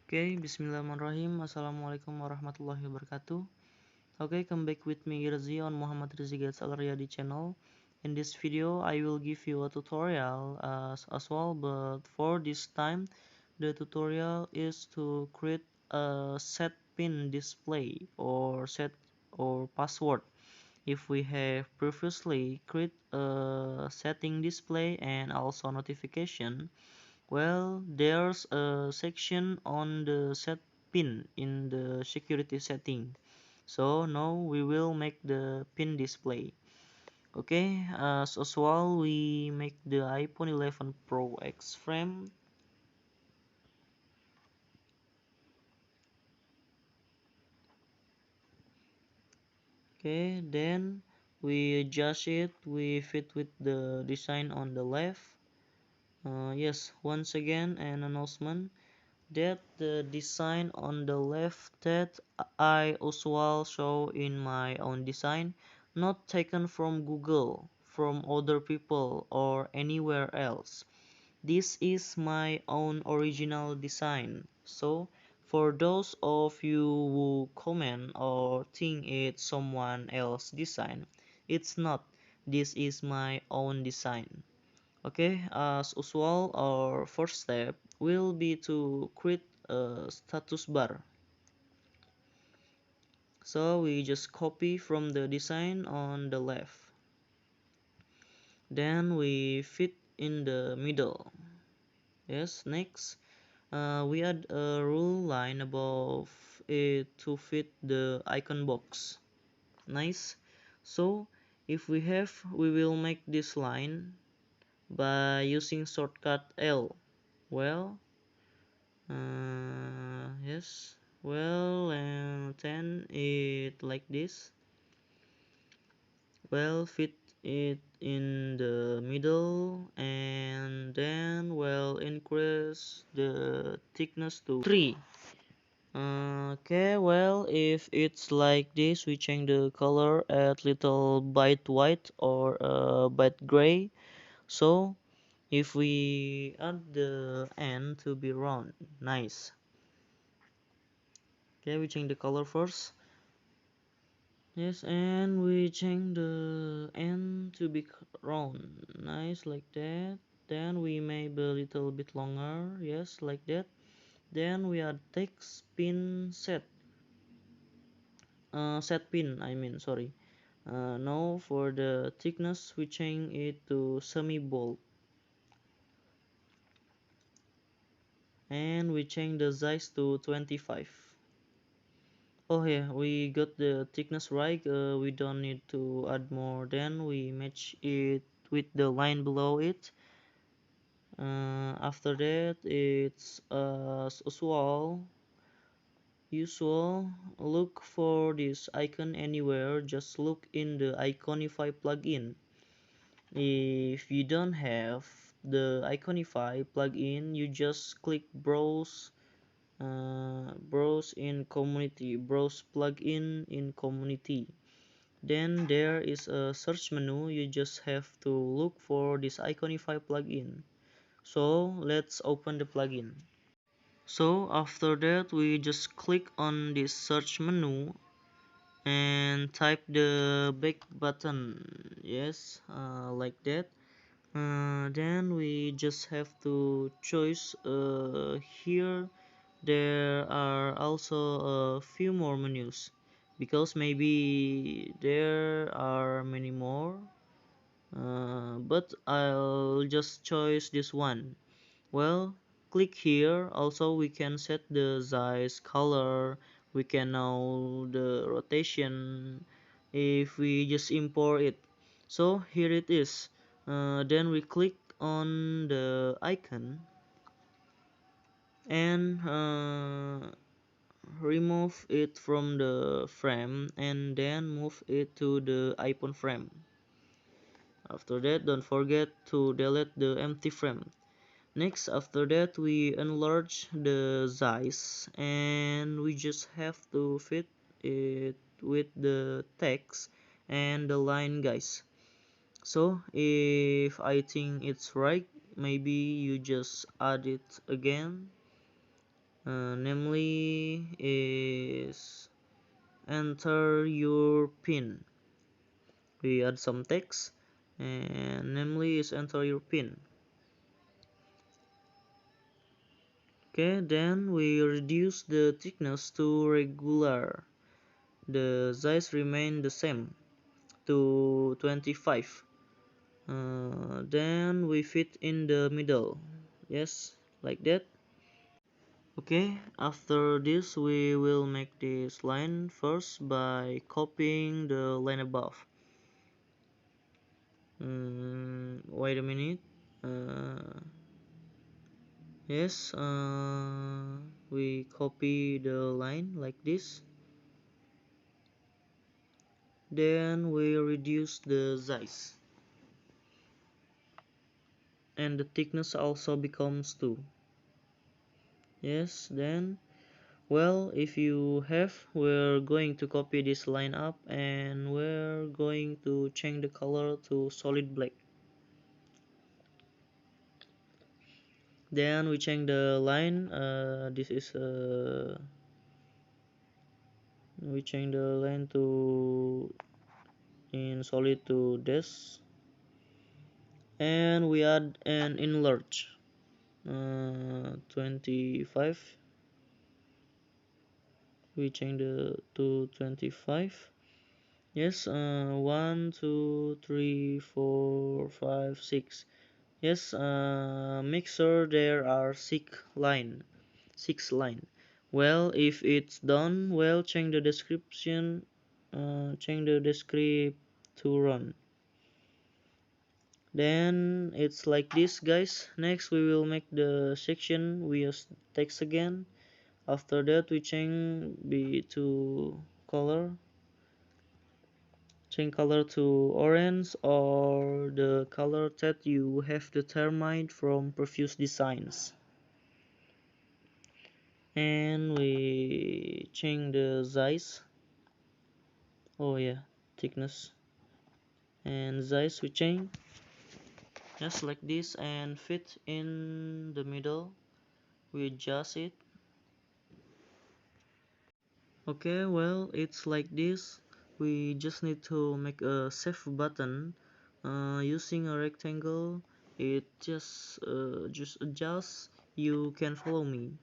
Okay, Bismillahirrahmanirrahim. Assalamualaikum warahmatullahi wabarakatuh. Okay, come back with me Irzi on Muhammad Rizzi Gets Al-Riyadi channel. In this video, I will give you a tutorial as well, but for this time, the tutorial is to create a set pin display or set or password. If we have previously create a setting display and also notification, well, there's a section on the set pin in the security setting. So now we will make the pin display. Okay, as usual, we make the iPhone 11 Pro X frame. Okay, then we adjust it, we fit with the design on the left. Yes, once again, an announcement that the design on the left that I usually show in my own design, not taken from Google, from other people or anywhere else. This is my own original design. So for those of you who comment or think it's someone else's design, it's not. This is my own design. Okay, as usual, our first step will be to create a status bar. So we just copy from the design on the left. Then we fit in the middle. Yes, next, we add a rule line above it to fit the icon box. Nice. So if we will make this line by using shortcut L. Well, yes, well, and then it like this. Well, fit it in the middle and then well increase the thickness to 3. Okay, well, if it's like this, we change the color at little bit white or bit gray. So if we add the end to be round, nice. Okay, we change the color first. Yes, and we change the end to be round. Nice, like that. Then we make a little bit longer. Yes, like that. Then we add text pin set. Set pin, I mean, sorry. Now for the thickness, we change it to semi bold. And we change the size to 25. Oh yeah, we got the thickness right. We don't need to add more. Then we match it with the line below it. After that, it's as usual. Look for this icon anywhere. Just look in the Iconify plugin. If you don't have the Iconify plugin, you just click browse in community, browse plugin in community. Then there is a search menu. You just have to look for this Iconify plugin. So let's open the plugin. So after that, we just click on this search menu and type the back button. Yes, like that. Then we just have to choose here. There are also a few more menus because maybe there are many more, but I'll just choose this one. Well, click here. Also, we can set the size, color. We can know the rotation if we just import it. So here it is. Then we click on the icon and remove it from the frame and then move it to the iPhone frame. After that, don't forget to delete the empty frame. Next, after that, we enlarge the size and we just have to fit it with the text and the line, guys. So if I think it's right, maybe you just add it again. namely is enter your pin. We add some text, and namely is enter your pin. Okay, then we reduce the thickness to regular. The size remain the same to 25. Then we fit in the middle. Yes, like that. Okay, after this we will make this line first by copying the line above. Wait a minute. Uh, yes, we copy the line like this. Then we reduce the size. And the thickness also becomes 2. Yes, then, well, if you have, we're going to copy this line up and we're going to change the color to solid black. Then we change the line. This is we change the line to in solid to this, and we add an enlarge 25. We change the to 25. Yes, 1, 2, 3, 4, 5, 6. Yes, make sure there are 6 line. Well, if it's done, well, change the description, change the descript to run. Then it's like this, guys. Next, we will make the section. We use text again. After that, we change to color. Change color to orange or the color that you have determined from previous designs. And we change the size. Oh yeah, thickness and size we change just like this and fit in the middle. We adjust it. Okay, well, it's like this. We just need to make a save button using a rectangle. It just adjusts. You can follow me.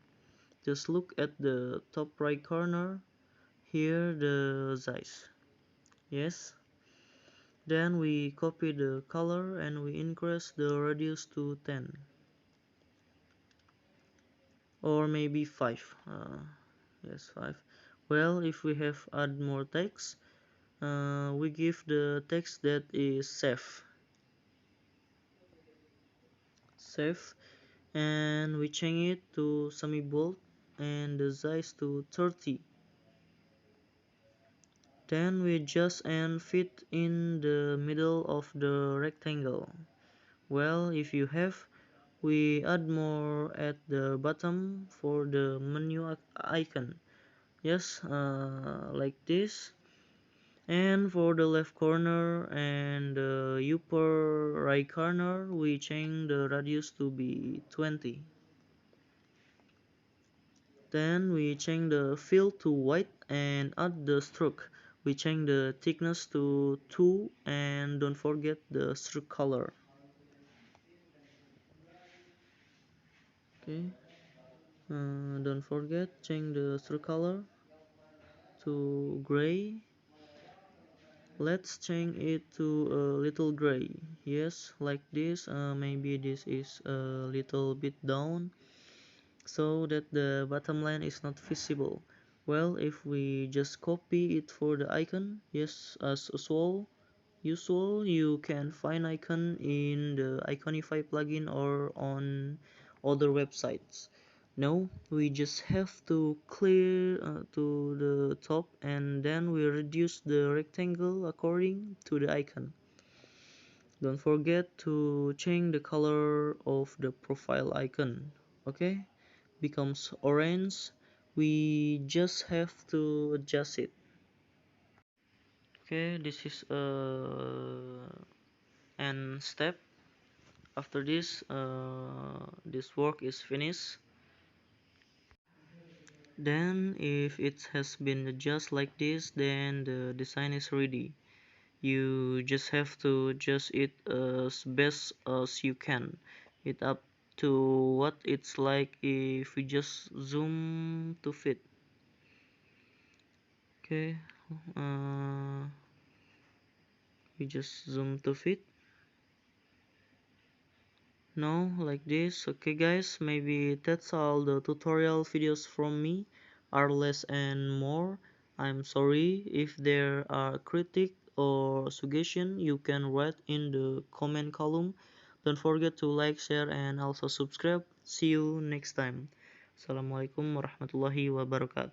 Just look at the top right corner. Here the size. Yes. Then we copy the color and we increase the radius to 10 or maybe 5. Yes, 5. Well, if we have add more text, we give the text that is safe, and we change it to semi-bold and the size to 30. Then we adjust and fit in the middle of the rectangle. Well, if you have, we add more at the bottom for the menu icon. Yes, like this. And for the left corner and the upper right corner, we change the radius to be 20. Then we change the fill to white and add the stroke. We change the thickness to 2 and don't forget the stroke color. Okay, don't forget change the stroke color to gray. Let's change it to a little gray. Yes, like this. Maybe this is a little bit down so that the bottom line is not visible. Well, if we just copy it for the icon, yes, as usual, you can find icon in the Iconify plugin or on other websites. No, we just have to clear to the top and then we reduce the rectangle according to the icon. Don't forget to change the color of the profile icon. Okay, becomes orange. We just have to adjust it. Okay, this is an step. After this, this work is finished. Then if it has been just like this, then the design is ready. You just have to adjust it as best as you can. It up to what it's like if we just zoom to fit. Okay, uh, we just zoom to fit. No, like this. Okay guys, maybe that's all the tutorial videos from me, are less and more. I'm sorry if there are critic or suggestion, you can write in the comment column. Don't forget to like, share, and also subscribe. See you next time. Assalamualaikum warahmatullahi wabarakatuh.